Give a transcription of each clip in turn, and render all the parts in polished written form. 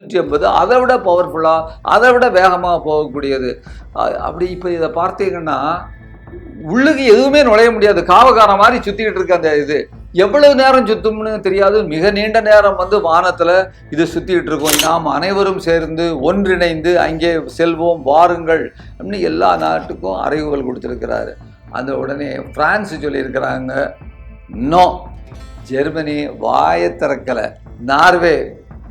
150 அதை விட பவர்ஃபுல்லாக, அதை விட வேகமாக போகக்கூடியது. அப்படி இப்போ இதை பார்த்தீங்கன்னா உள்ளுக்கு எதுவுமே நுழைய முடியாது. காவக்கார மாதிரி சுற்றிக்கிட்டு இருக்கு அந்த இது. எவ்வளவு நேரம் சுத்தும்னு தெரியாது. மிக நீண்ட நேரம் வானத்தில் இது சுற்றிக்கிட்டு இருக்கும். நாம் அனைவரும் சேர்ந்து ஒன்றிணைந்து அங்கே செல்வோம் வாருங்கள் அப்படின்னு எல்லா நாட்டுக்கும் அறிவுகள் கொடுத்துருக்கிறாரு. அந்த உடனே பிரான்ஸ் சொல்லியிருக்கிறாங்க நோ, ஜெர்மனி வாயை திறக்கலை, நார்வே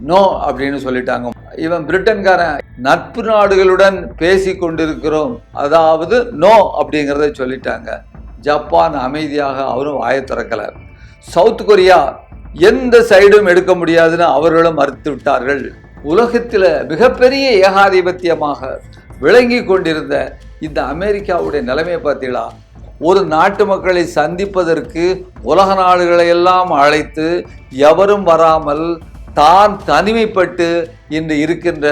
நோ அப்படின்னு சொல்லிட்டாங்க. இவன் பிரிட்டன்காரன் நட்பு நாடுகளுடன் பேசி கொண்டிருக்கிறோம், அதாவது நோ அப்படிங்கிறத சொல்லிட்டாங்க. ஜப்பான் அமைதியாக அவரும் வாயை திறக்கலை. சவுத் கொரியா எந்த சைடும் எடுக்க முடியாதுன்னு அவர்களும் மறுத்து விட்டார்கள். உலகத்தில் மிகப்பெரிய ஏகாதிபத்தியமாக விளங்கி கொண்டிருந்த இந்த அமெரிக்காவுடைய நிலைமையை பார்த்தீங்களா? ஒரு நாட்டு மக்களை சந்திப்பதற்கு உலக நாடுகளை எல்லாம் அழைத்து எவரும் வராமல் தான் தனிமைப்பட்டு இன்று இருக்கின்ற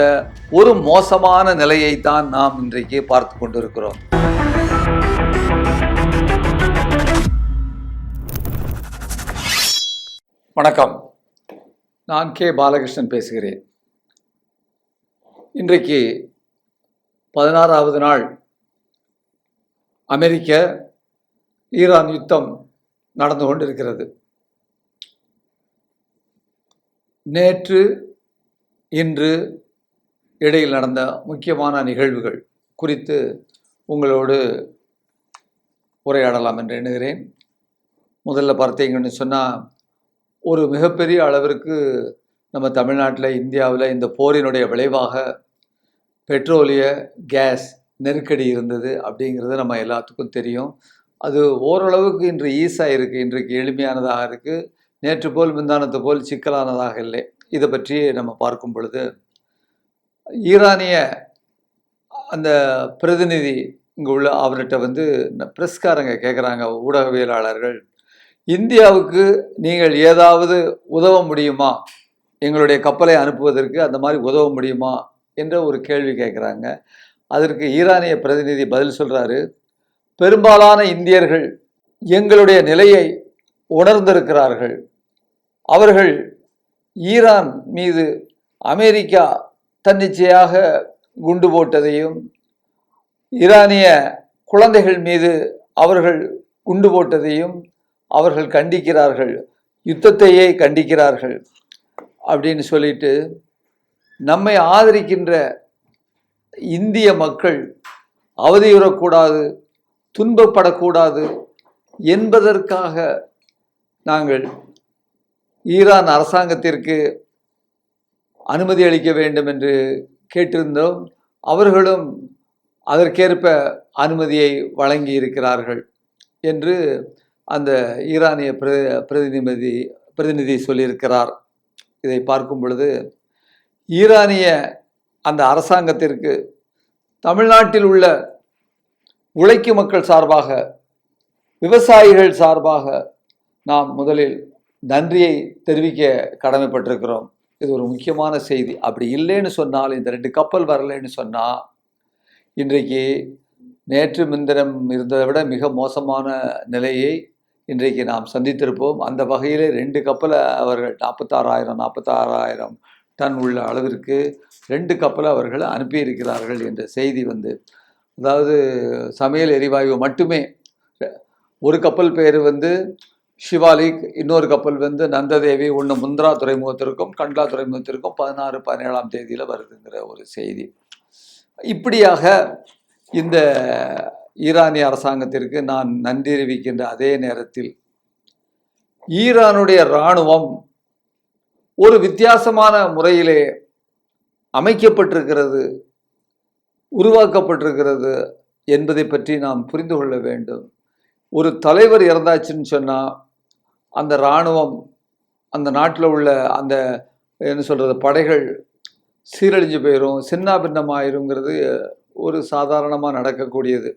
ஒரு மோசமான நிலையை தான் நாம் இன்றைக்கு பார்த்து கொண்டிருக்கிறோம். வணக்கம், நான் கே பாலகிருஷ்ணன் பேசுகிறேன். இன்றைக்கு 16வது நாள் அமெரிக்க ஈரான் யுத்தம் நடந்து கொண்டிருக்கிறது. நேற்று இன்று இடையில் நடந்த முக்கியமான நிகழ்வுகள் குறித்து உங்களோடு உரையாடலாம் என்று எண்ணுகிறேன். முதல்ல பார்த்தீங்கன்னு சொன்னால், ஒரு மிகப்பெரிய அளவிற்கு நம்ம தமிழ்நாட்டில், இந்தியாவில் இந்த போரினுடைய விளைவாக பெட்ரோலிய கேஸ் நெருக்கடி இருந்தது அப்படிங்கிறது நம்ம எல்லாத்துக்கும் தெரியும். அது ஓரளவுக்கு இன்று ஈஸாக இருக்குது, இன்றைக்கு எளிமையானதாக இருக்குது. நேற்று போல் முந்தானத்து போல் சிக்கலானதாக இல்லை. இதை பற்றி நம்ம பார்க்கும் பொழுது, ஈரானிய அந்த பிரதிநிதி இங்கே உள்ள அவர்கிட்ட பிரஸ்காரங்க கேட்குறாங்க, ஊடகவியலாளர்கள், இந்தியாவுக்கு நீங்கள் ஏதாவது உதவ முடியுமா, எங்களுடைய கப்பலை அனுப்புவதற்கு அந்த மாதிரி உதவ முடியுமா என்ற ஒரு கேள்வி கேட்குறாங்க. அதற்கு ஈரானிய பிரதிநிதி பதில் சொல்கிறாரு, பெரும்பாலான இந்தியர்கள் எங்களுடைய நிலையை உணர்ந்திருக்கிறார்கள். அவர்கள் ஈரான் மீது அமெரிக்கா தன்னிச்சையாக குண்டு போட்டதையும், ஈரானிய குழந்தைகள் மீது அவர்கள் குண்டு போட்டதையும் அவர்கள் கண்டிக்கிறார்கள், யுத்தத்தையே கண்டிக்கிறார்கள் அப்படின்னு சொல்லிட்டு, நம்மை ஆதரிக்கின்ற இந்திய மக்கள் அவதியுறக்கூடாது, துன்பப்படக்கூடாது என்பதற்காக நாங்கள் ஈரான் அரசாங்கத்திற்கு அனுமதி அளிக்க வேண்டும் என்று கேட்டிருந்தோம். அவர்களும் அதற்கேற்ப அனுமதியை வழங்கி இருக்கிறார்கள் என்று அந்த ஈரானிய பிரதிநிதி சொல்லியிருக்கிறார். இதை பார்க்கும் பொழுது, ஈரானிய அந்த அரசாங்கத்திற்கு தமிழ்நாட்டில் உள்ள உழைக்கும் மக்கள் சார்பாக, விவசாயிகள் சார்பாக நாம் முதலில் நன்றியை தெரிவிக்க கடமைப்பட்டிருக்கிறோம். இது ஒரு முக்கியமான செய்தி. அப்படி இல்லைன்னு சொன்னால், இந்த 2 கப்பல் வரலைன்னு சொன்னால், இன்றைக்கு நேற்று முன்தினம் இருந்ததை விட மிக மோசமான நிலையை இன்றைக்கு நாம் சந்தித்திருப்போம். அந்த வகையில் 2 கப்பலை அவர்கள் 46,000 டன் உள்ள அளவிற்கு 2 கப்பலை அவர்கள் அனுப்பியிருக்கிறார்கள் என்ற செய்தி அதாவது சமையல் எரிவாயு மட்டுமே, ஒரு கப்பல் பேர் ஷிவாலிக், இன்னொரு கப்பல் நந்ததேவி, ஒன்று முந்திரா துறைமுகத்திற்கும் கண்ட்லா துறைமுகத்திற்கும் 16, 17ஆம் தேதியில் வருதுங்கிற ஒரு செய்தி. இப்படியாக இந்த ஈரானிய அரசாங்கத்திற்கு நான் நன்றி தெரிவிக்கின்ற அதே நேரத்தில், ஈரானுடைய இராணுவம் ஒரு வித்தியாசமான முறையிலே அமைக்கப்பட்டிருக்கிறது, உருவாக்கப்பட்டிருக்கிறது என்பதை பற்றி நாம் புரிந்து கொள்ள வேண்டும். ஒரு தலைவர் இறந்தாச்சுன்னு சொன்னால், அந்த இராணுவம், அந்த நாட்டில் உள்ள அந்த படைகள் சீரழிஞ்சு போயிடும், சின்ன பின்னமாயிருங்கிறது ஒரு சாதாரணமாக நடக்கக்கூடியது.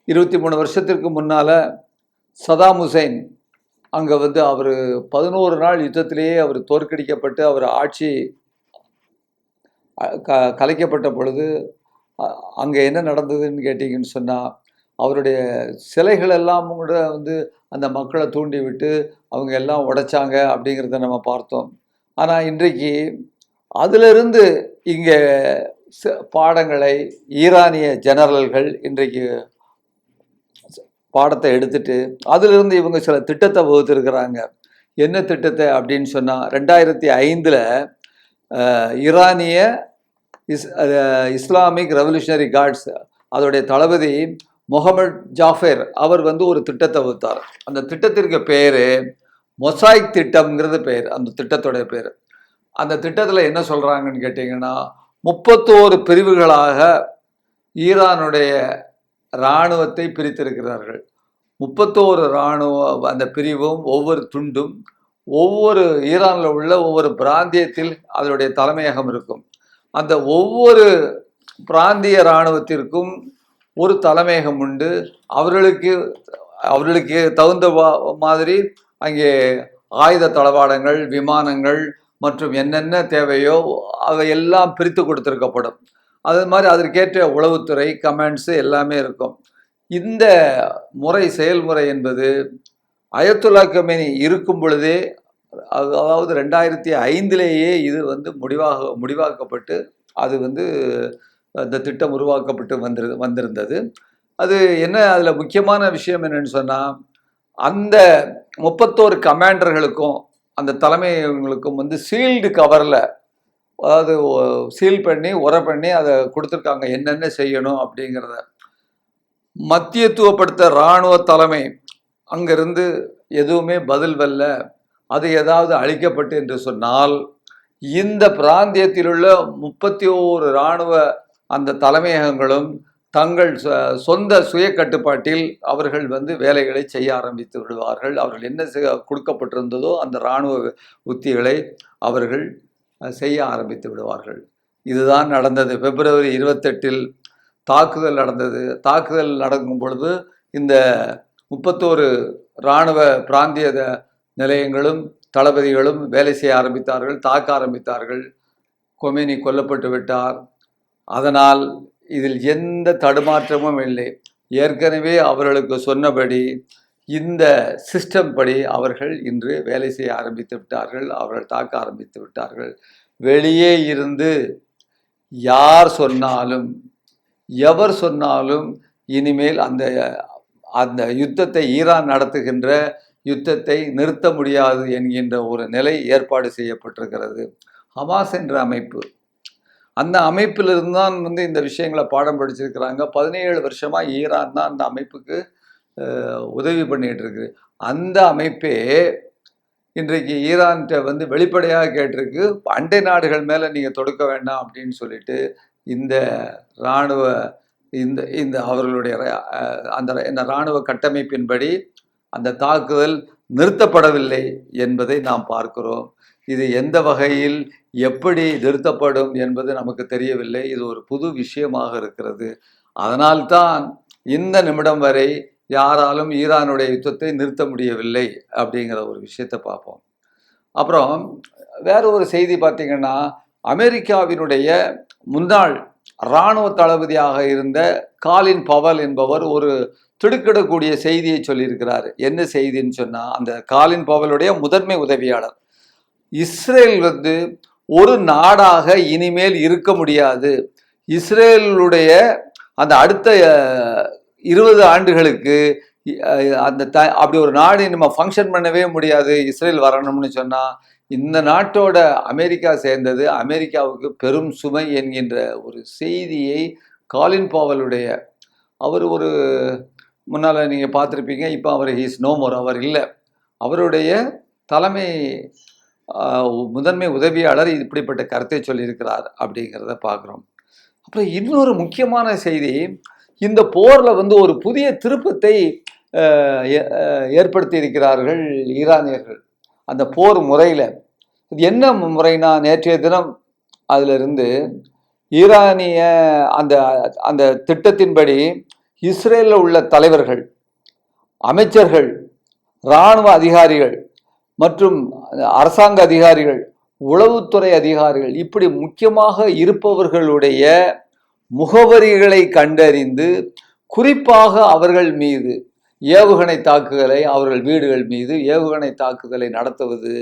23 வருஷத்திற்கு முன்னால் சதாம் ஹுசைன் அங்கே அவர் 11 நாள் யுத்தத்திலேயே அவர் தோற்கடிக்கப்பட்டு அவர் ஆட்சி கலைக்கப்பட்ட பொழுது அங்கே என்ன நடந்ததுன்னு கேட்டிங்கன்னு சொன்னால், அவருடைய சிலைகள் எல்லாம் கூட அந்த மக்களை தூண்டி விட்டு அவங்க எல்லாம் உடைச்சாங்க அப்படிங்கிறத நம்ம பார்த்தோம். ஆனால் இன்றைக்கு அதிலிருந்து இங்கே பாடங்களை ஈரானிய ஜெனரல்கள் இன்றைக்கு பாடத்தை எடுத்துட்டு அதிலிருந்து இவங்க சில திட்டத்தை வகுத்திருக்கிறாங்க. என்ன திட்டத்தை அப்படின்னு சொன்னால், 2005 ஈரானிய இஸ்லாமிக் ரெவல்யூஷனரி கார்ட்ஸ் அதோடைய தளபதி முகமது ஜாஃபர் அவர் ஒரு திட்டத்தை வகுத்தார். அந்த திட்டத்திற்கு பேர் மொசாய்க் திட்டம்ங்கிறது பேர், அந்த திட்டத்தோடைய பேர். அந்த திட்டத்தில் என்ன சொல்கிறாங்கன்னு கேட்டிங்கன்னா, 31 பிரிவுகளாக ஈரானுடைய இராணுவத்தை பிரித்திருக்கிறார்கள். 31 இராணுவ அந்த பிரிவும் ஒவ்வொரு துண்டும் ஒவ்வொரு ஈரானில் உள்ள ஒவ்வொரு பிராந்தியத்தில் அதனுடைய தலைமையகம் இருக்கும். அந்த ஒவ்வொரு பிராந்திய இராணுவத்திற்கும் ஒரு தலைமையகம் உண்டு. அவர்களுக்கு தகுந்த மாதிரி அங்கே ஆயுத தளவாடங்கள், விமானங்கள் மற்றும் என்னென்ன தேவையோ அவையெல்லாம் பிரித்து கொடுத்திருக்கப்படும். அது மாதிரி அதற்கேற்ற உளவுத்துறை, கமாண்ட்ஸு எல்லாமே இருக்கும். இந்த செயல்முறை என்பது அயத்துல்லா கமேனி இருக்கும் பொழுதே, அதாவது 2005 இது முடிவாக்கப்பட்டு அது அந்த திட்டம் உருவாக்கப்பட்டு வந்திருந்தது. அது என்ன, அதில் முக்கியமான விஷயம் என்னன்னு சொன்னால், அந்த 31 கமாண்டர்களுக்கும் அந்த தலைமைகளுக்கும் சீல்டு கவரில், அதாவது சீல் பண்ணி உரை பண்ணி அதை கொடுத்துருக்காங்க என்னென்ன செய்யணும் அப்படிங்கிறத. மத்தியத்துவப்படுத்த இராணுவ தலைமை அங்கிருந்து எதுவுமே பதில் வரல, அது ஏதாவது அழிக்கப்பட்டு என்று சொன்னால், இந்த பிராந்தியத்தில் உள்ள 31 இராணுவ அந்த தலைமையகங்களும் தங்கள் சொந்த சுய கட்டுப்பாட்டில் அவர்கள் வேலைகளை செய்ய ஆரம்பித்து விடுவார்கள். அவர்கள் என்ன கொடுக்கப்பட்டிருந்ததோ அந்த இராணுவ உத்திகளை அவர்கள் செய்ய ஆரம்பித்து விடுவார்கள். இதுதான் நடந்தது. பிப்ரவரி 28 தாக்குதல் நடந்தது. தாக்குதல் நடக்கும் பொழுது இந்த 31 இராணுவ பிராந்திய நிலையங்களும் தளபதிகளும் வேலை செய்ய ஆரம்பித்தார்கள், தாக்க ஆரம்பித்தார்கள். கொமேனி கொல்லப்பட்டு விட்டார். அதனால் இதில் எந்த தடுமாற்றமும் இல்லை. ஏற்கனவே அவர்களுக்கு சொன்னபடி இந்த சிஸ்டம் படி அவர்கள் இன்று வேலை செய்ய ஆரம்பித்து விட்டார்கள். அவர்கள் தாக்க ஆரம்பித்து விட்டார்கள். வெளியே இருந்து யார் சொன்னாலும், எவர் சொன்னாலும் இனிமேல் அந்த யுத்தத்தை, ஈரான் நடத்துகின்ற யுத்தத்தை நிறுத்த முடியாது என்கின்ற ஒரு நிலை ஏற்பாடு செய்யப்பட்டிருக்கிறது. ஹமாஸ் என்ற அமைப்பு, அந்த அமைப்பிலிருந்து தான் இந்த விஷயங்களை பாடம் படிச்சிருக்கிறாங்க. 17 வருஷமாக ஈரான் தான் அந்த அமைப்புக்கு உதவி பண்ணிகிட்டு இருக்கு. அந்த அமைப்பே இன்றைக்கு ஈரான்கிட்ட வெளிப்படையாக கேட்டிருக்கு, அண்டை நாடுகள் மேலே நீங்கள் தொடுக்க வேண்டாம் அப்படின்னு சொல்லிட்டு இந்த இராணுவ இந்த அவர்களுடைய அந்த இராணுவ கட்டமைப்பின்படி அந்த தாக்குதல் நிறுத்தப்படவில்லை என்பதை நாம் பார்க்கிறோம். இது எந்த வகையில் எப்படி நிறுத்தப்படும் என்பது நமக்கு தெரியவில்லை. இது ஒரு புது விஷயமாக இருக்கிறது. அதனால்தான் இந்த நிமிடம் வரை யாராலும் ஈரானுடைய யுத்தத்தை நிறுத்த முடியவில்லை அப்படிங்கிற ஒரு விஷயத்தை பார்ப்போம். அப்புறம் வேற ஒரு செய்தி பார்த்தீங்கன்னா, அமெரிக்காவினுடைய முன்னாள் இராணுவ தளபதியாக இருந்த காலின் பவல் என்பவர் ஒரு திடுக்கிடக்கூடிய செய்தியை சொல்லியிருக்கிறார். என்ன செய்தின்னு சொன்னால், அந்த காலின் பவலுடைய முதன்மை உதவியாளர், இஸ்ரேல் ஒரு நாடாக இனிமேல் இருக்க முடியாது, இஸ்ரேலுடைய அந்த அடுத்த 20 ஆண்டுகளுக்கு அப்படி ஒரு நாடு நம்ம ஃபங்க்ஷன் பண்ணவே முடியாது, இஸ்ரேல் வரணும்னு சொன்னால் இந்த நாட்டோட அமெரிக்கா சேர்ந்தது அமெரிக்காவுக்கு பெரும் சுமை என்கின்ற ஒரு செய்தியை காலின் பவலுடைய, அவர் ஒரு முன்னால் நீங்கள் பார்த்துருப்பீங்க, இப்போ அவர் ஹீஸ் நோ மோர், அவர் இல்லை, அவருடைய தலைமை முதன்மை உதவியாளர் இப்படிப்பட்ட கருத்தை சொல்லியிருக்கிறார் அப்படிங்கிறத பார்க்குறோம். அப்புறம் இன்னொரு முக்கியமான செய்தி, இந்த போரில் ஒரு புதிய திருப்பத்தை ஏற்படுத்தி இருக்கிறார்கள் ஈரானியர்கள் அந்த போர் முறையில். இது என்ன முறைனா, நேற்றைய தினம் அதிலிருந்து ஈரானிய அந்த அந்த திட்டத்தின்படி இஸ்ரேலில் உள்ள தலைவர்கள், அமைச்சர்கள், இராணுவ அதிகாரிகள் மற்றும் அரசாங்க அதிகாரிகள், உளவுத்துறை அதிகாரிகள், இப்படி முக்கியமாக இருப்பவர்களுடைய முகவரிகளை கண்டறிந்து குறிப்பாக அவர்கள் மீது ஏவுகணை தாக்குதலை, அவர்கள் வீடுகள் மீது ஏவுகணை தாக்குதலை நடத்துவது,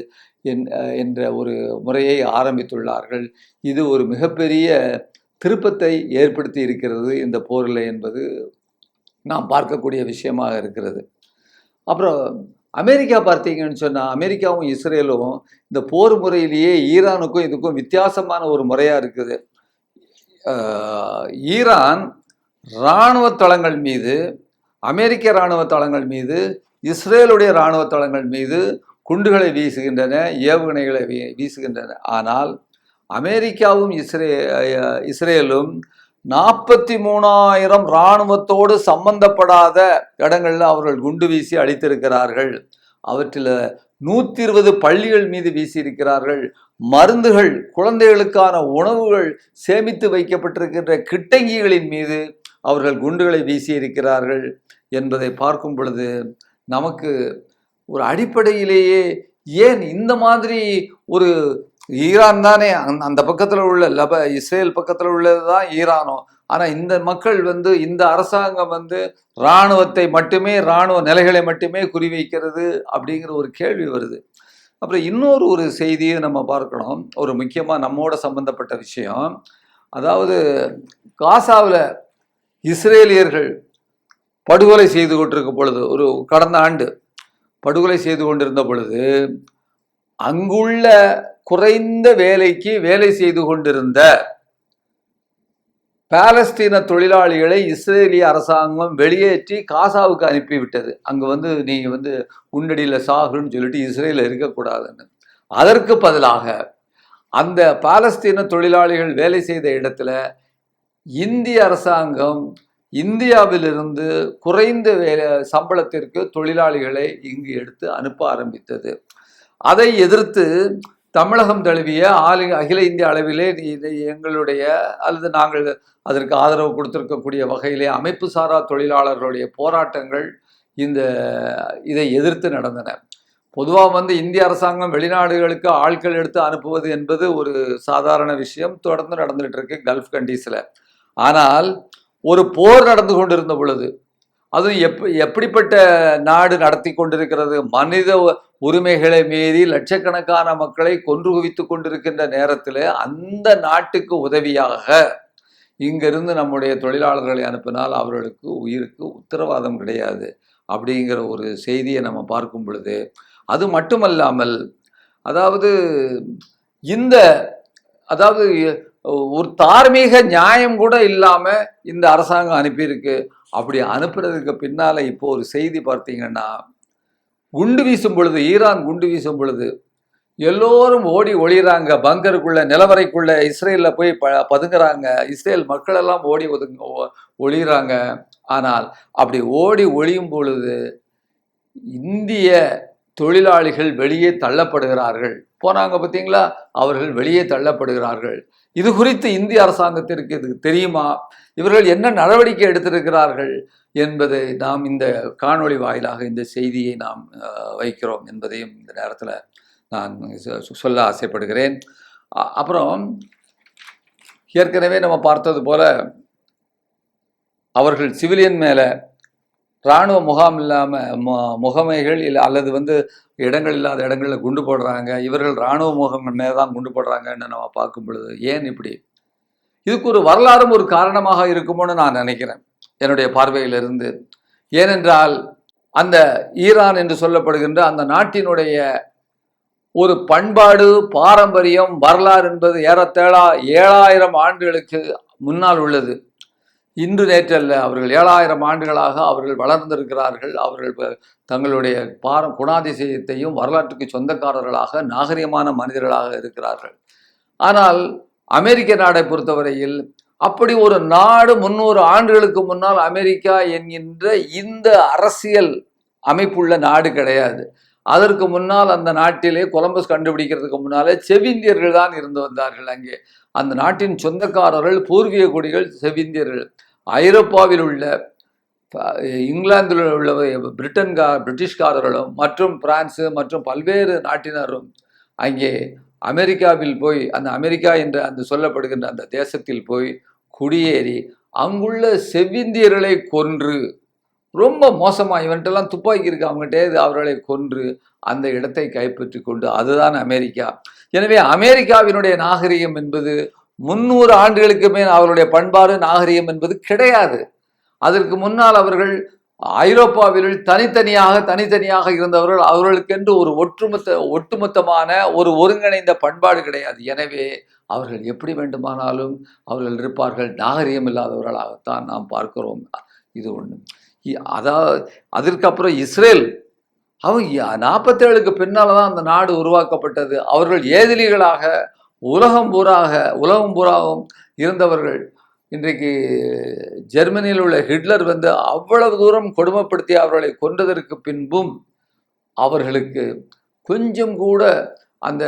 என்ற ஒரு முறையை ஆரம்பித்துள்ளார்கள். இது ஒரு மிகப்பெரிய திருப்பத்தை ஏற்படுத்தி இருக்கிறது இந்த போரில் என்பது நாம் பார்க்கக்கூடிய விஷயமாக இருக்கிறது. அப்புறம் அமெரிக்கா பார்த்தீங்கன்னு சொன்னால், அமெரிக்காவும் இஸ்ரேலும் இந்த போர் முறையிலேயே ஈரானுக்கும் இதுக்கும் வித்தியாசமான ஒரு முறையாக இருக்குது. ஈரான் இராணுவ தளங்கள் மீது, அமெரிக்க இராணுவ தளங்கள் மீது, இஸ்ரேலுடைய இராணுவ தளங்கள் மீது குண்டுகளை வீசுகின்றன, ஏவுகணைகளை வீசுகின்றன. ஆனால் அமெரிக்காவும் இஸ்ரேலும் 43,000 இராணுவத்தோடு சம்பந்தப்படாத இடங்களில் அவர்கள் குண்டு வீசி அழித்திருக்கிறார்கள். அவற்றில் 120 பள்ளிகள் மீது வீசியிருக்கிறார்கள். மருந்துகள், குழந்தைகளுக்கான உணவுகள் சேமித்து வைக்கப்பட்டிருக்கின்ற கிட்டங்கிகளின் மீது அவர்கள் குண்டுகளை வீசியிருக்கிறார்கள் என்பதை பார்க்கும் பொழுது நமக்கு ஒரு அடிப்படையிலேயே ஏன் இந்த மாதிரி ஒரு ஈரான் தானே அந்த பக்கத்தில் உள்ள இஸ்ரேல் பக்கத்தில் உள்ளது தான் ஈரானோ, ஆனால் இந்த மக்கள் இந்த அரசாங்கம் இராணுவத்தை மட்டுமே, இராணுவ நிலைகளை மட்டுமே குறிவைக்கிறது அப்படிங்கிற ஒரு கேள்வி வருது. அப்புறம் இன்னொரு செய்தியை நம்ம பார்க்கணும், ஒரு முக்கியமாக நம்மோட சம்பந்தப்பட்ட விஷயம். அதாவது காசாவில் இஸ்ரேலியர்கள் படுகொலை செய்து கொண்டிருக்க பொழுது, கடந்த ஆண்டு படுகொலை செய்து கொண்டிருந்த பொழுது, அங்குள்ள குறைந்த வேலைக்கு வேலை செய்து கொண்டிருந்த பாலஸ்தீன தொழிலாளிகளை இஸ்ரேலிய அரசாங்கம் வெளியேற்றி காசாவுக்கு அனுப்பிவிட்டது. அங்கே நீங்கள் உண்டடியில் சாகுன்னு சொல்லிட்டு இஸ்ரேலில் இருக்கக்கூடாதுன்னு. அதற்கு பதிலாக அந்த பாலஸ்தீன தொழிலாளிகள் வேலை செய்த இடத்துல இந்திய அரசாங்கம் இந்தியாவிலிருந்து குறைந்த சம்பளத்திற்கு தொழிலாளிகளை இங்கு எடுத்து அனுப்ப ஆரம்பித்தது. அதை எதிர்த்து தமிழகம் தழுவிய அகில இந்திய அளவிலே எங்களுடைய அல்லது நாங்கள் அதற்கு ஆதரவு கொடுத்திருக்கக்கூடிய வகையிலே அமைப்பு சாரா தொழிலாளர்களுடைய போராட்டங்கள் இதை எதிர்த்து நடந்தன. பொதுவாக இந்திய அரசாங்கம் வெளிநாடுகளுக்கு ஆட்கள் எடுத்து அனுப்புவது என்பது ஒரு சாதாரண விஷயம், தொடர்ந்து நடந்துகிட்டு இருக்கு கல்ஃப் கண்ட்ரீஸில். ஆனால் ஒரு போர் நடந்து கொண்டிருந்த பொழுது, அதுவும் எப்படிப்பட்ட நாடு நடத்தி கொண்டிருக்கிறது, மனித உரிமைகளை மீறி லட்சக்கணக்கான மக்களை கொன்று குவித்து கொண்டிருக்கின்ற நேரத்தில் அந்த நாட்டுக்கு உதவியாக இங்கிருந்து நம்முடைய தொழிலாளர்களை அனுப்பினால் அவர்களுக்கு உயிருக்கு உத்தரவாதம் கிடையாது அப்படிங்கிற ஒரு செய்தியை நம்ம பார்க்கும் பொழுது, அது மட்டுமல்லாமல் அதாவது ஒரு தார்மீக நியாயம் கூட இல்லாமல் இந்த அரசாங்கம் அனுப்பியிருக்கு. அப்படி அனுப்புறதுக்கு பின்னால் இப்போ ஒரு செய்தி பார்த்தீங்கன்னா, குண்டு வீசும் பொழுது, ஈரான் குண்டு வீசும் பொழுது எல்லோரும் ஓடி ஒளிகிறாங்க, பங்கருக்குள்ள நிலவரைக்குள்ள இஸ்ரேலில் போய் பதுங்குறாங்க. இஸ்ரேல் மக்கள் எல்லாம் ஓடி ஒளிகிறாங்க. ஆனால் அப்படி ஓடி ஒளியும் பொழுது இந்திய தொழிலாளிகள் வெளியே தள்ளப்படுகிறார்கள். போனாங்க பார்த்தீங்களா, அவர்கள் வெளியே தள்ளப்படுகிறார்கள். இது குறித்து இந்திய அரசாங்கத்திற்கு இது தெரியுமா? இவர்கள் என்ன நடவடிக்கை எடுத்திருக்கிறார்கள் என்பதை நாம் இந்த காணொளி வாயிலாக இந்த செய்தியை நாம் வைக்கிறோம் என்பதையும் இந்த நேரத்தில் நான் சொல்ல ஆசைப்படுகிறேன். அப்புறம் ஏற்கனவே நம்ம பார்த்தது போல அவர்கள் சிவிலியன் மேலே இராணுவ முகாம் இல்லாமல் முகமைகள் இல்லை அல்லது இடங்கள் இல்லாத இடங்களில் குண்டு போடுறாங்க. இவர்கள் இராணுவ முகங்கள் மேலே தான் குண்டு போடுறாங்கன்னு நம்ம பார்க்கும் பொழுது ஏன் இப்படி? இதுக்கு ஒரு வரலாறும் ஒரு காரணமாக இருக்குமோன்னு நான் நினைக்கிறேன் என்னுடைய பார்வையிலிருந்து. ஏனென்றால் அந்த ஈரான் என்று சொல்லப்படுகின்ற அந்த நாட்டினுடைய ஒரு பண்பாடு, பாரம்பரியம், வரலாறு என்பது ஏறத்தாழ 7000 ஆண்டுகளுக்கு முன்னால் உள்ளது. இன்று நேற்றல்ல, அவர்கள் 7000 ஆண்டுகளாக அவர்கள் வளர்ந்திருக்கிறார்கள். அவர்கள் தங்களுடைய குணாதிசயத்தையும் வரலாற்றுக்கு சொந்தக்காரர்களாக, நாகரிகமான மனிதர்களாக இருக்கிறார்கள். ஆனால் அமெரிக்க நாடை பொறுத்தவரையில் அப்படி ஒரு நாடு 300 ஆண்டுகளுக்கு முன்னால் அமெரிக்கா என்கின்ற இந்த அரசியல் அமைப்புள்ள நாடு கிடையாது. அதற்கு முன்னால் அந்த நாட்டிலே கொலம்பஸ் கண்டுபிடிக்கிறதுக்கு முன்னாலே செவ்விந்தியர்கள் தான் இருந்து வந்தார்கள். அங்கே அந்த நாட்டின் சொந்தக்காரர்கள், பூர்வீக குடிகள் செவ்விந்தியர்கள். ஐரோப்பாவில் உள்ள, இங்கிலாந்தில் உள்ள பிரிட்டிஷ்காரர்களும் மற்றும் பிரான்ஸு மற்றும் பல்வேறு நாட்டினரும் அங்கே அமெரிக்காவில் போய் அந்த அமெரிக்கா என்ற அந்த சொல்லப்படுகின்ற அந்த தேசத்தில் போய் குடியேறி அங்குள்ள செவ்விந்தியர்களை கொன்று ரொம்ப மோசமாக இவன்ட்டெல்லாம் துப்பாக்கி இருக்கு அவங்ககிட்டே அவர்களை கொன்று அந்த இடத்தை கைப்பற்றி கொண்டு, அதுதான் அமெரிக்கா. எனவே அமெரிக்காவினுடைய நாகரிகம் என்பது 300 ஆண்டுகளுக்கு மேல் அவருடைய பண்பாடு நாகரிகம் என்பது கிடையாது. அதற்கு முன்னால் அவர்கள் ஐரோப்பாவில் தனித்தனியாக இருந்தவர்கள். அவர்களுக்கென்று ஒரு ஒட்டுமொத்தமான ஒரு ஒருங்கிணைந்த பண்பாடு கிடையாது. எனவே அவர்கள் எப்படி வேண்டுமானாலும் அவர்கள் இருப்பார்கள். நாகரிகம் இல்லாதவர்களாகத்தான் நாம் பார்க்கிறோம். இது ஒன்று. அதாவது அதற்கப்புறம் இஸ்ரேல், அவங்க 47க்கு பின்னால தான் அந்த நாடு உருவாக்கப்பட்டது. அவர்கள் ஏதிலிகளாக உலகம் பூராவும் இருந்தவர்கள். இன்றைக்கு ஜெர்மனியில் உள்ள ஹிட்லர் வந்து அவ்வளவு தூரம் கொடுமைப்படுத்தி அவர்களை கொன்றதற்கு பின்பும் அவர்களுக்கு கொஞ்சம் கூட அந்த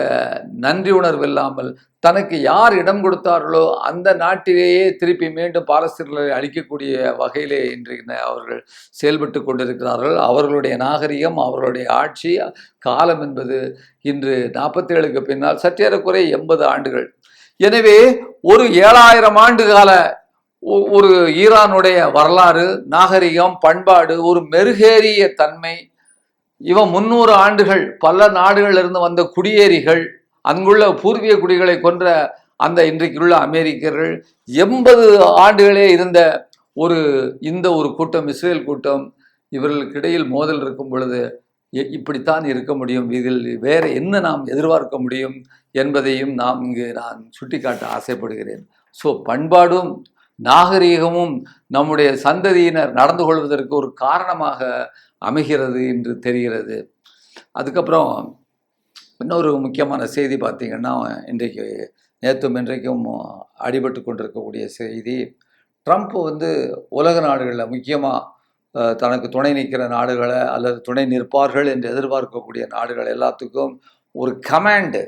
நன்றி உணர்வு இல்லாமல் தனக்கு யார் இடம் கொடுத்தார்களோ அந்த நாட்டிலேயே திருப்பி மீண்டும் பாலஸ்தீனர்களை அழிக்கக்கூடிய வகையிலே இன்றைக்கு அவர்கள் செயல்பட்டு கொண்டிருக்கிறார்கள். அவர்களுடைய நாகரிகம், அவர்களுடைய ஆட்சி காலம் என்பது இன்று 47க்கு பின்னால் சற்றேறக்குறை 80 ஆண்டுகள். எனவே ஒரு 7000 ஆண்டு கால ஒரு ஈரானுடைய வரலாறு, நாகரிகம், பண்பாடு, ஒரு மெருகேறிய தன்மை. இவன் 300 ஆண்டுகள் பல நாடுகளிலிருந்து வந்த குடியேறிகள், அங்குள்ள பூர்வீக குடிகளை கொன்ற அந்த இன்றைக்குள்ள அமெரிக்கர்கள், 80 ஆண்டுகளே இருந்த இந்த ஒரு கூட்டம், இஸ்ரேல் கூட்டம், இவர்களுக்கு இடையில் மோதல் இருக்கும் பொழுது இப்படித்தான் இருக்க முடியும். இதில் வேற என்ன நாம் எதிர்பார்க்க முடியும் என்பதையும் நான் சுட்டிக்காட்ட ஆசைப்படுகிறேன். ஸோ பண்பாடும் நாகரீகமும் நம்முடைய சந்ததியினர் நடந்து கொள்வதற்கு ஒரு காரணமாக அமைகிறது என்று தெரிகிறது. அதுக்கப்புறம் இன்னொரு முக்கியமான செய்தி பார்த்திங்கன்னா, இன்றைக்கு இன்றைக்கும் அடிபட்டு கொண்டிருக்கக்கூடிய செய்தி, ட்ரம்ப் வந்து உலக நாடுகளில் முக்கியமாக தனக்கு துணை நிற்கிற நாடுகளை அல்லது துணை நிற்பார்கள் என்று எதிர்பார்க்கக்கூடிய நாடுகள் எல்லாத்துக்கும் ஒரு கமாண்டு,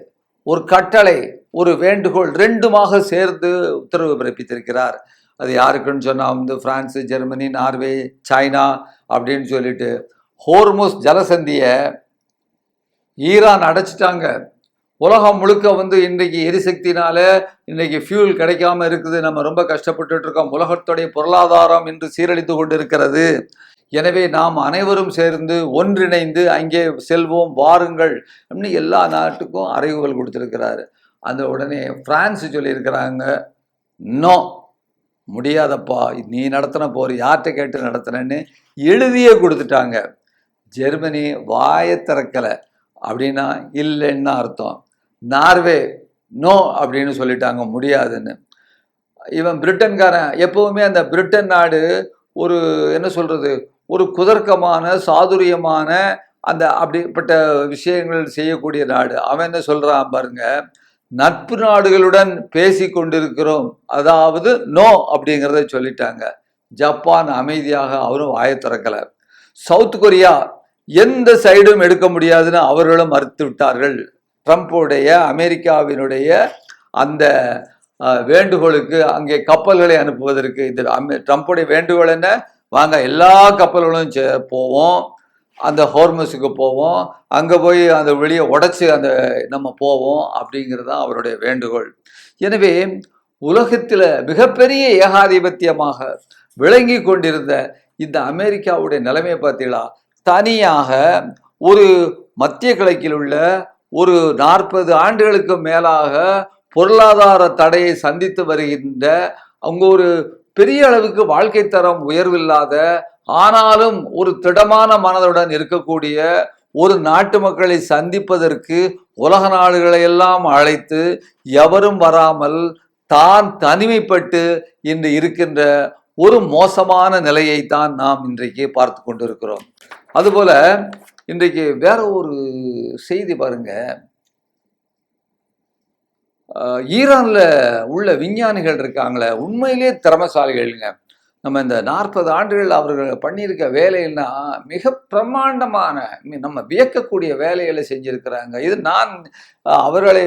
ஒரு கட்டளை, ஒரு வேண்டுகோள் ரெண்டுமாக சேர்ந்து உத்தரவு பிறப்பித்திருக்கிறார். அது யாருக்குன்னு சொன்னால் வந்து பிரான்ஸு, ஜெர்மனி, நார்வே, சைனா அப்படின்னு சொல்லிட்டு ஹோர்முஸ் ஜலசந்தியை ஈரான் அடைச்சிட்டாங்க. உலகம் முழுக்க வந்து இன்றைக்கு எரிசக்தினால இன்றைக்கு ஃபியூல் கிடைக்காம இருக்குது. நம்ம ரொம்ப கஷ்டப்பட்டு இருக்கோம். உலகத்துடைய பொருளாதாரம் இன்று சீரழித்து கொண்டு இருக்கிறது. எனவே நாம் அனைவரும் சேர்ந்து ஒன்றிணைந்து அங்கே செல்வோம், வாருங்கள் அப்படின்னு எல்லா நாட்டுக்கும் அறைகூவல் கொடுத்துருக்கிறாரு. அந்த உடனே பிரான்ஸ் சொல்லியிருக்கிறாங்க, நோ, முடியாதப்பா, நீ நடத்தின போர் யார்கிட்ட கேட்டு நடத்தினேன்னு எழுதியே கொடுத்துட்டாங்க. ஜெர்மனி வாயை திறக்கலை, அப்படின்னா இல்லைன்னு அர்த்தம். நார்வே நோ அப்படின்னு சொல்லிட்டாங்க, முடியாதுன்னு. இவன் பிரிட்டன்காரன், எப்பவுமே அந்த பிரிட்டன் நாடு ஒரு என்ன சொல்றது, ஒரு குதர்க்கமான சாதுரியமான அந்த அப்படிப்பட்ட விஷயங்கள் செய்யக்கூடிய நாடு. அவன் என்ன சொல்றான் பாருங்க, நட்பு நாடுகளுடன் பேசி கொண்டிருக்கிறோம், அதாவது நோ அப்படிங்கிறத சொல்லிட்டாங்க. ஜப்பான் அமைதியாக, அவரும் வாயை திறக்கலை. சவுத் கொரியா எந்த சைடும் எடுக்க முடியாதுன்னு அவர்களும் மறுத்து விட்டார்கள். ட்ரம்ப்புடைய அமெரிக்காவினுடைய அந்த வேண்டுகோளுக்கு அங்கே கப்பல்களை அனுப்புவதற்கு. இது ட்ரம்ப்புடைய வேண்டுகோள் என்ன, வாங்க எல்லா கப்பல்களும் போவோம், அந்த ஹோர்மஸுக்கு போவோம், அங்கே போய் அந்த வெளியே உடைச்சி அந்த நம்ம போவோம் அப்படிங்கிறது தான் அவருடைய வேண்டுகோள். எனவே உலகத்தில் மிகப்பெரிய ஏகாதிபத்தியமாக விளங்கி கொண்டிருந்த இந்த அமெரிக்காவுடைய நிலைமையை பார்த்தீங்களா, தனியாக ஒரு மத்திய கிழக்கில் உள்ள ஒரு 40 ஆண்டுகளுக்கு மேலாக பொருளாதார தடையை சந்தித்து வருகின்ற, அங்கு ஒரு பெரிய அளவுக்கு வாழ்க்கை தரம் உயர்வில்லாத, ஆனாலும் ஒரு திடமான மனதுடன் இருக்கக்கூடிய ஒரு நாட்டு மக்களை சந்திப்பதற்கு உலக நாடுகளை எல்லாம் அழைத்து எவரும் வராமல் தான் தனிமைப்பட்டு இன்று இருக்கின்ற ஒரு மோசமான நிலையை தான் நாம் இன்றைக்கு பார்த்து கொண்டிருக்கிறோம். அதுபோல இன்றைக்கு வேற ஒரு செய்தி பாருங்க, ஈரான்ல உள்ள விஞ்ஞானிகள் இருக்காங்களே, உண்மையிலேயே திறமசாலிகள்ங்க. நம்ம இந்த 40 ஆண்டுகள் அவர்கள் பண்ணியிருக்க வேலைன்னா மிக பிரம்மாண்டமான, நம்ம வியக்கக்கூடிய வேலைகளை செஞ்சிருக்கிறாங்க. இது நான் அவர்களை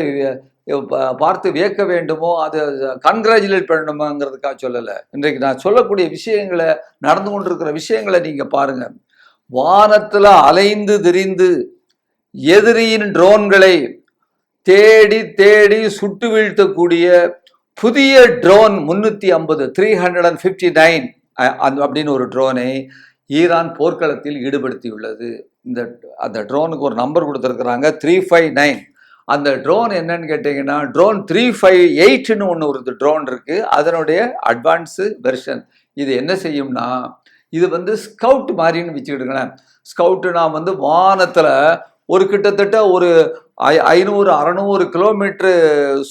பார்த்து வியக்க வேண்டுமோ, அது கன்கிராச்சுலேட் பண்ணணுமாங்கிறதுக்காக சொல்லலை. இன்றைக்கு நான் சொல்லக்கூடிய விஷயங்களை, நடந்து கொண்டிருக்கிற விஷயங்களை நீங்க பாருங்க. வானத்துல அலைந்து திரிந்து எதிரியின் ட்ரோன்களை தேடி தேடி சுட்டு வீழ்த்தக்கூடிய புதிய ட்ரோன் 359 அப்படின்னு ஒரு ட்ரோனை ஈரான் போர்க்களத்தில் ஈடுபடுத்தியுள்ளது. அந்த ட்ரோனுக்கு ஒரு நம்பர் கொடுத்துருக்குறாங்க, 359. அந்த ட்ரோன் என்னன்னு கேட்டிங்கன்னா, ட்ரோன் 358ன்னு ஒரு ட்ரோன் இருக்குது. அதனுடைய அட்வான்ஸு வெர்ஷன். இது என்ன செய்யும்னா, இது ஸ்கவுட் மாதிரின்னு வச்சுக்கிட்டுங்களேன். ஸ்கவுட்டுனா வானத்தில் ஒரு கிட்டத்தட்ட ஒரு 500-600 கிலோமீட்டரு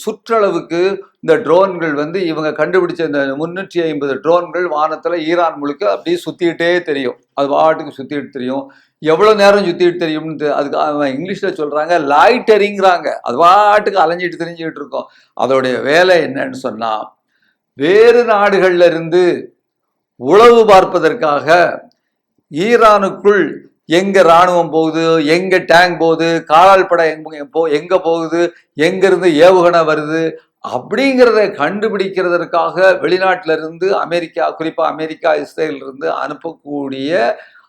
சுற்றளவுக்கு இந்த ட்ரோன்கள் இவங்க கண்டுபிடிச்ச இந்த 350 ட்ரோன்கள் வானத்தில் ஈரான் முழுக்க அப்படியே சுற்றிக்கிட்டே தெரியும். அது பாட்டுக்கு சுற்றிட்டு தெரியும். எவ்வளோ நேரம் சுற்றிட்டு தெரியும்னு அதுக்கு அவன் இங்கிலீஷில் சொல்கிறாங்க லாய்டரிங்கிறாங்க. அது பாட்டுக்கு அலைஞ்சிட்டு தெரிஞ்சுக்கிட்டு இருக்கோம். அதோடைய வேலை என்னன்னு சொன்னால், வேறு நாடுகளில் இருந்து உளவு பார்ப்பதற்காக ஈரானுக்குள் எங்க இராணுவம் போகுது, எங்க டேங்க் போகுது, காலால் படை எங்க போகுது, எங்கிருந்து ஏவுகணை வருது அப்படிங்கிறத கண்டுபிடிக்கிறதற்காக வெளிநாட்டில இருந்து அமெரிக்கா, குறிப்பா அமெரிக்கா, இஸ்ரேல் இருந்து அனுப்பக்கூடிய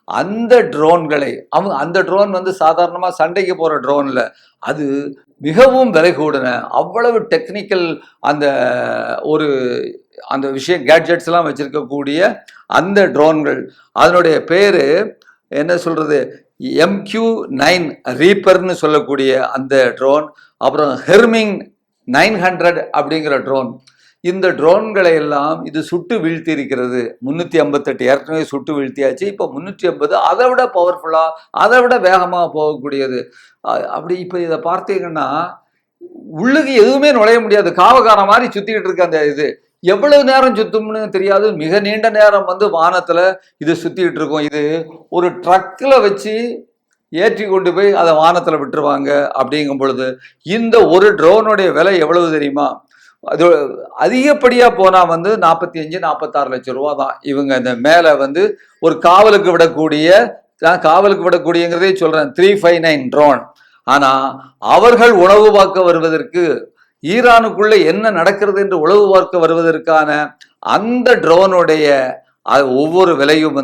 அந்த ட்ரோன்களை அந்த ட்ரோன் சாதாரணமா சண்டைக்கு போற ட்ரோன் இல்லை, அது மிகவும் விலை கூடின அவ்வளவு டெக்னிக்கல் அந்த விஷயம் கேட்ஜெட்ஸ் எல்லாம் வச்சிருக்கக்கூடிய அந்த ட்ரோன்கள். அதனுடைய பேரு என்ன சொல்றது, MQ-9 ரீப்பர்னு சொல்லக்கூடிய அந்த ட்ரோன், அப்புறம் ஹெர்மிங் 900 அப்படிங்கிற ட்ரோன். இந்த ட்ரோன்களை எல்லாம் இது சுட்டு வீழ்த்தி இருக்கிறது. 358 ஏற்கனவே சுட்டு வீழ்த்தியாச்சு. இப்போ 350 அதை விட பவர்ஃபுல்லா, அதை விட வேகமாக போகக்கூடியது. அப்படி இப்போ இதை பார்த்தீங்கன்னா உள்ளுக்கு எதுவுமே நுழைய முடியாது. காவகார மாதிரி சுத்திக்கிட்டு இருக்க அந்த இது எவ்வளவு நேரம் சுத்தும்னு தெரியாது. மிக நீண்ட நேரம் வானத்துல இது சுத்திட்டு இருக்கும். இது ஒரு ட்ரக்ல வச்சு ஏற்றி கொண்டு போய் அதை வானத்துல விட்டுருவாங்க. அப்படிங்கும் பொழுது இந்த ஒரு ட்ரோனுடைய விலை எவ்வளவு தெரியுமா? அது அதிகப்படியா போனா 45-46 லட்சம் ரூபா தான். இவங்க இந்த மேல ஒரு காவலுக்கு விடக்கூடியங்கிறதே சொல்றேன், 359 ட்ரோன். ஆனா அவர்கள் உளவு பார்க்க வருவதற்கு, ஈரானுக்குள்ள என்ன நடக்கிறது என்று உளவு பார்க்க வருவதற்கான அந்த ட்ரோனுடைய ஒவ்வொரு விலையும்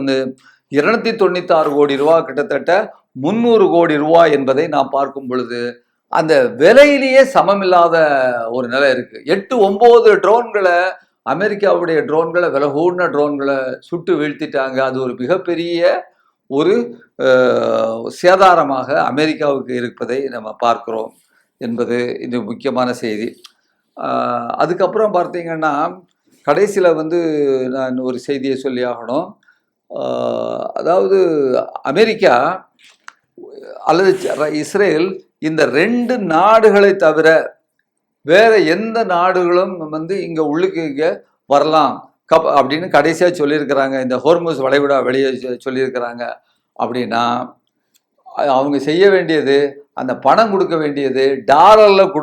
296 கோடி ரூபா, கிட்டத்தட்ட 300 கோடி ரூபா என்பதை நாம் பார்க்கும் பொழுது அந்த விலையிலேயே சமமில்லாத ஒரு நிலை இருக்கு. 8-9 ட்ரோன்களை, அமெரிக்காவுடைய ட்ரோன்களை, விலை கூடின ட்ரோன்களை சுட்டு வீழ்த்திட்டாங்க. அது ஒரு மிகப்பெரிய ஒரு சேதாரமாக அமெரிக்காவுக்கு இருப்பதை நம்ம பார்க்கிறோம் என்பது இது முக்கியமான செய்தி. அதுக்கப்புறம் பார்த்தீங்கன்னா கடைசியில் நான் ஒரு செய்தியை சொல்லி ஆகணும். அதாவது அமெரிக்கா அல்லது இஸ்ரேல், இந்த 2 நாடுகளை தவிர வேற எந்த நாடுகளும் இங்கே உள்ளுக்கு இங்கே வரலாம் அப்படின்னு கடைசியாக சொல்லியிருக்கிறாங்க. இந்த ஹோர்முஸ் வளைகுடா வெளியே சொல்லியிருக்கிறாங்க. அப்படின்னா அவங்க செய்ய வேண்டியது, அந்த பணம் கொடுக்க வேண்டியது டாலரில்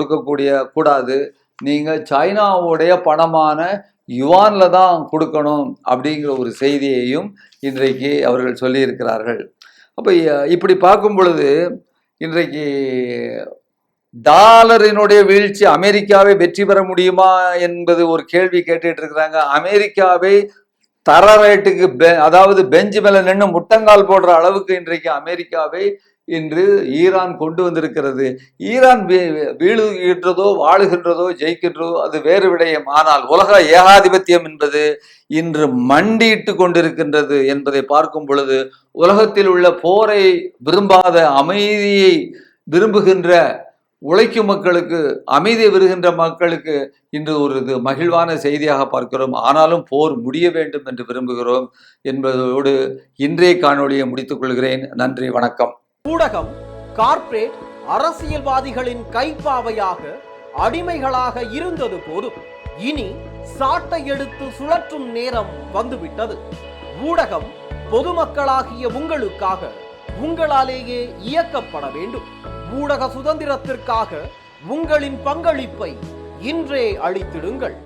கூடாது, நீங்கள் சைனாவுடைய பணமான யுவானில் தான் கொடுக்கணும் அப்படிங்கிற ஒரு செய்தியையும் இன்றைக்கு அவர்கள் சொல்லியிருக்கிறார்கள். அப்போ இப்படி பார்க்கும் பொழுது இன்றைக்கு டாலரினுடைய வீழ்ச்சி அமெரிக்காவை வெற்றி பெற முடியுமா என்பது ஒரு கேள்வி கேட்டுட்டு இருக்கிறாங்க. அமெரிக்காவை தர ரேட்டுக்கு அதாவது பெஞ்சு மேல நின்று முட்டங்கால் போடுற அளவுக்கு இன்றைக்கு அமெரிக்காவை இன்று ஈரான் கொண்டு வந்திருக்கிறது. ஈரான் வீழுகின்றதோ, வாழுகின்றதோ, ஜெயிக்கின்றதோ அது வேறு விடயம். ஆனால் உலக ஏகாதிபத்தியம் என்பது இன்று மண்டியிட்டு கொண்டிருக்கின்றது என்பதை பார்க்கும் பொழுது, உலகத்தில் உள்ள போரை விரும்பாத, அமைதியை விரும்புகின்ற உழைக்கும் மக்களுக்கு, அமைதி வருகின்ற மக்களுக்கு இன்று ஒரு மகிழ்வான செய்தியாக பார்க்கிறோம். ஆனாலும் போர் முடிய வேண்டும் என்று விரும்புகிறோம் என்பதோடு இன்றைய காணொளியை முடித்துக் கொள்கிறேன். நன்றி, வணக்கம். ஊடகம், கார்ப்பரேட், அரசியல்வாதிகளின் கைப்பாவையாக, அடிமைகளாக இருந்தது போதும். இனி சாட்டை எடுத்து சுழற்றும் நேரம் வந்துவிட்டது. ஊடகம் பொதுமக்களாகிய உங்களுக்காக, உங்களாலேயே இயக்கப்பட வேண்டும். ஊடக சுதந்திரத்திற்காக உங்களின் பங்களிப்பை இன்றே அளித்திடுங்கள்.